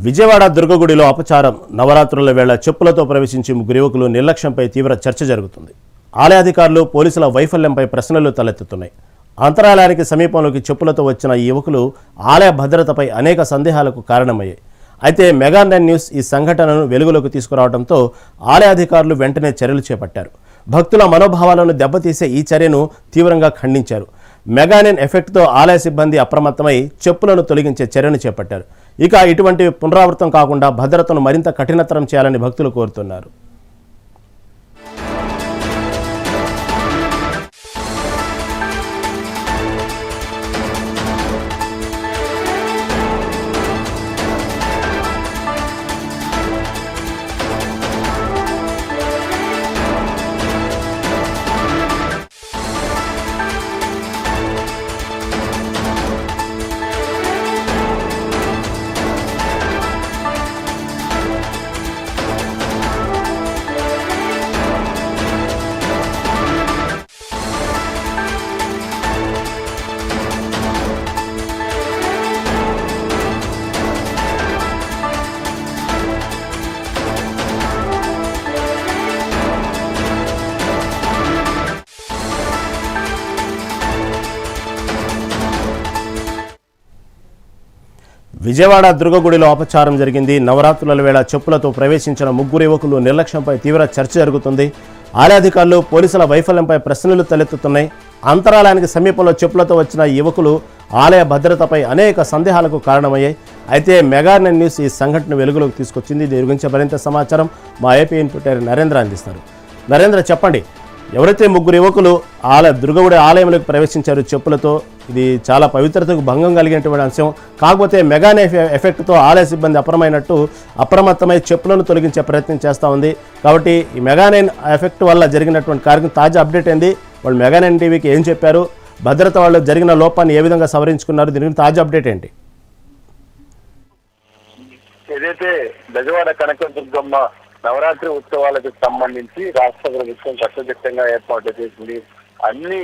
విజయవాడ దుర్గగుడిలో అపచారం. నవరాత్రుల వేళ చెప్పులతో ప్రవేశించి ముగ్గురు యువకులు నిర్లక్ష్యంపై తీవ్ర చర్చ జరుగుతుంది. ఆలయాధికారులు పోలీసుల వైఫల్యంపై ప్రశ్నలు తలెత్తుతున్నాయి. అంతరాలయానికి సమీపంలోకి చెప్పులతో వచ్చిన ఈ యువకులు ఆలయ భద్రతపై అనేక సందేహాలకు కారణమయ్యాయి. అయితే మెగా 9 న్యూస్ ఈ సంఘటనను వెలుగులోకి తీసుకురావడంతో ఆలయాధికారులు వెంటనే చర్యలు చేపట్టారు. భక్తుల మనోభావాలను దెబ్బతీసే ఈ చర్యను తీవ్రంగా ఖండించారు. మెగా 9 ఎఫెక్ట్తో ఆలయ సిబ్బంది అప్రమత్తమై చెప్పులను తొలగించే చర్యను చేపట్టారు. ఇక ఇటువంటి పునరావృతం కాకుండా భద్రతను మరింత కఠినతరం చేయాలని భక్తులు కోరుతున్నారు. విజయవాడ దుర్గగుడిలో అపచారం జరిగింది. నవరాత్రుల వేళ చెప్పులతో ప్రవేశించిన ముగ్గురు యువకులు నిర్లక్ష్యంపై తీవ్ర చర్చ జరుగుతుంది. ఆలయాధికారులు పోలీసుల వైఫల్యంపై ప్రశ్నలు తలెత్తుతున్నాయి. అంతరాలయానికి సమీపంలో చెప్పులతో వచ్చిన యువకులు ఆలయ భద్రతపై అనేక సందేహాలకు కారణమయ్యాయి. అయితే మెగా 9 న్యూస్ ఈ సంఘటన వెలుగులోకి తీసుకొచ్చింది. దీని గురించి మరింత సమాచారం మా ఏపీ ఇన్పుట్ నరేంద్ర అందిస్తారు. నరేంద్ర, చెప్పండి, ఎవరైతే ముగ్గురు యువకులు దుర్గగుడి ఆలయంలోకి ప్రవేశించారు చెప్పులతో, ఇది చాలా పవిత్రతకు భంగం కలిగినటువంటి అంశం. కాకపోతే మెగా 9 ఎఫెక్ట్తో ఆలయ సిబ్బంది అప్రమత్తమై చెప్పులను తొలగించే ప్రయత్నం చేస్తూ ఉంది. కాబట్టి ఈ మెగా 9 ఎఫెక్ట్ వల్ల జరిగినటువంటి కార్యక్రమం తాజా అప్డేట్ ఏంది? వాళ్ళు మెగా 9 టీవీకి ఏం చెప్పారు? భద్రత వాళ్ళు జరిగిన లోపాన్ని ఏ విధంగా సవరించుకున్నారు? దీని గురించి తాజా అప్డేట్ ఏంటి? ఏదైతే బెజవాడ కనకదుర్గమ్మ నవరాత్రి ఉత్సవాలకు సంబంధించి రాష్ట్ర ప్రభుత్వం చట్టదిట్టంగా ఏర్పాటు చేసింది. అన్ని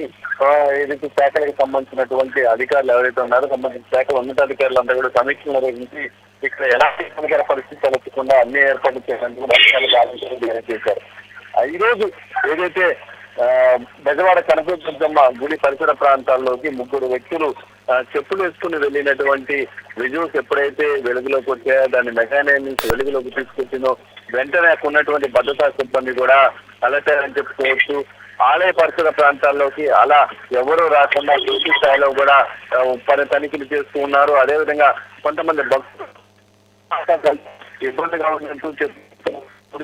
ఏదైతే శాఖలకు సంబంధించినటువంటి అధికారులు ఎవరైతే ఉన్నారో సంబంధించిన శాఖల ఉన్నతాధికారులందరూ కూడా సమీక్ష నిర్వహించి ఇక్కడ ఎలాంటి ఇబ్బందికర పరిస్థితి తలెత్తకుండా అన్ని ఏర్పాట్లు చేయడానికి కూడా అధికారులు ఆలోచన చేశారు. ఈ రోజు ఏదైతే బెజవాడ కనకదుర్గమ్మ గుడి పరిసర ప్రాంతాల్లోకి ముగ్గురు వ్యక్తులు చెప్పులు వేసుకుని వెళ్ళినటువంటి విజువల్స్ ఎప్పుడైతే వెలుగులోకి వచ్చాయో, దాన్ని మెగా 9 నుంచి వెలుగులోకి తీసుకొచ్చిందో వెంటనే అక్కడ ఉన్నటువంటి భద్రతా సిబ్బంది కూడా అలర్ట్ అని చెప్పుకోవచ్చు. ఆలయ పరిసర ప్రాంతాల్లోకి అలా ఎవరూ రాకుండా పూర్తి స్థాయిలో కూడా తనిఖీలు చేస్తూ ఉన్నారు. అదేవిధంగా కొంతమంది భక్తులు ఇబ్బందిగా ఉన్నట్టు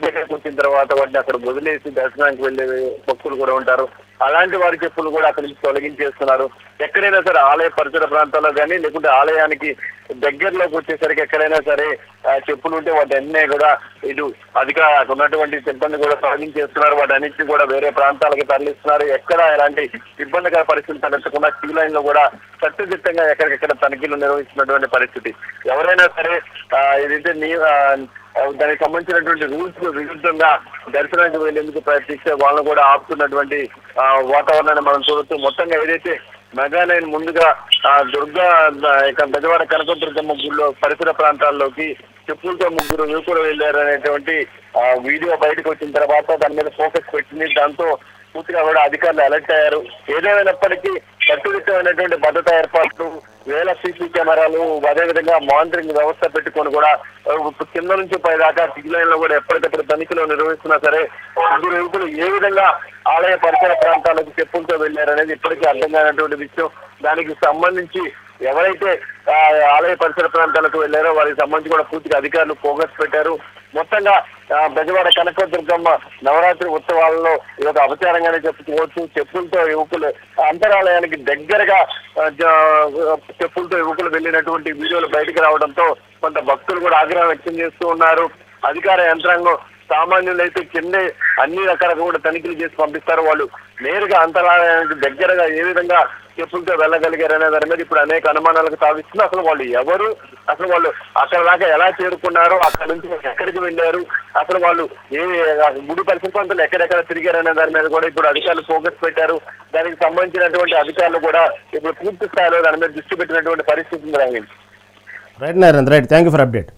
దగ్గరకు వచ్చిన తర్వాత వాటిని అక్కడ వదిలేసి దర్శనానికి వెళ్లే భక్తులు కూడా ఉంటారు. అలాంటి వారి చెప్పులు కూడా అక్కడి నుంచి తొలగించేస్తున్నారు. ఎక్కడైనా సరే ఆలయ పరిసర ప్రాంతాల్లో కానీ లేకుంటే ఆలయానికి దగ్గరలోకి వచ్చేసరికి ఎక్కడైనా సరే చెప్పులు ఉంటే వాటి అన్నీ కూడా ఇటు అక్కడ ఉన్నటువంటి సిబ్బంది కూడా తొలగించేస్తున్నారు. వాటి అన్నింటినీ కూడా వేరే ప్రాంతాలకు తరలిస్తున్నారు. ఎక్కడ ఎలాంటి ఇబ్బందికర పరిస్థితులు తలెత్తకుండా క్యూ లైన్ లో కూడా చట్టదిట్టంగా ఎక్కడికెక్కడ తనిఖీలు నిర్వహిస్తున్నటువంటి పరిస్థితి. ఎవరైనా సరే ఏదైతే దానికి సంబంధించినటువంటి రూల్స్ కు విరుద్ధంగా దర్శనానికి వెళ్లేందుకు ప్రయత్నిస్తే వాళ్ళను కూడా ఆపుతున్నటువంటి వాతావరణాన్ని మనం చూడొచ్చు. మొత్తంగా ఏదైతే మెగా 9 ముందుగా బెజవాడ కనకదుర్గమ్మ గుడిలో పరిసర ప్రాంతాల్లోకి చెప్పులతో ముగ్గురు యువకులు వెళ్లారనేటువంటి వీడియో బయటకు వచ్చిన తర్వాత దాని మీద ఫోకస్ పెట్టింది. దాంతో పూర్తిగా కూడా అధికారులు అలర్ట్ అయ్యారు. ఏదేమైనప్పటికీ కట్టుదిట్టమైనటువంటి భద్రతా ఏర్పాట్లు, వేల సీసీ కెమెరాలు, అదేవిధంగా మానిటరింగ్ వ్యవస్థ పెట్టుకొని కూడా కింద నుంచి పైదాకా క్యూ లైన్ లో కూడా ఎప్పటికప్పుడు తనిఖీలు నిర్వహిస్తున్నా సరే ముగ్గురు యువకులు ఏ విధంగా ఆలయ పరిసర ప్రాంతాలకు చెప్పులతో వెళ్లారనేది ఇప్పటికీ అర్థం కానటువంటి విషయం. దానికి సంబంధించి ఎవరైతే ఆలయ పరిసర ప్రాంతాలకు వెళ్లారో వారికి సంబంధించి కూడా పూర్తిగా అధికారులు ఫోకస్ పెట్టారు. మొత్తంగా బెజవాడ కనకదుర్గమ్మ నవరాత్రి ఉత్సవాలలో ఇదొక అపచారంగానే చెప్పుకోవచ్చు. చెప్పులతో యువకులు అంతరాలయానికి దగ్గరగా చెప్పులతో యువకులు వెళ్ళినటువంటి వీడియోలు బయటకు రావడంతో కొంత భక్తులు కూడా ఆగ్రహం వ్యక్తం చేస్తూ ఉన్నారు. అధికార యంత్రాంగం సామాన్యులు అయితే కిందే అన్ని రకాలుగా కూడా తనిఖీలు చేసి పంపిస్తారు. వాళ్ళు నేరుగా అంతరాలయానికి దగ్గరగా ఏ విధంగా చెప్పులతో వెళ్ళగలిగారనే దాని మీద ఇప్పుడు అనేక అనుమానాలకు తావిస్తుంది. అసలు వాళ్ళు ఎవరు, అసలు వాళ్ళు అక్కడ దాకా ఎలా చేరుకున్నారు, అక్కడ నుంచి ఎక్కడికి వెళ్ళారు, అసలు వాళ్ళు ఏ గుడి పరిసర ప్రాంతాలు ఎక్కడెక్కడ తిరిగారనే దాని మీద కూడా ఇప్పుడు అధికారులు ఫోకస్ పెట్టారు. దానికి సంబంధించినటువంటి అధికారులు కూడా ఇప్పుడు పూర్తి స్థాయిలో దాని మీద దృష్టి పెట్టినటువంటి పరిస్థితి ఉంది. Right Narendra, right, thank you for update.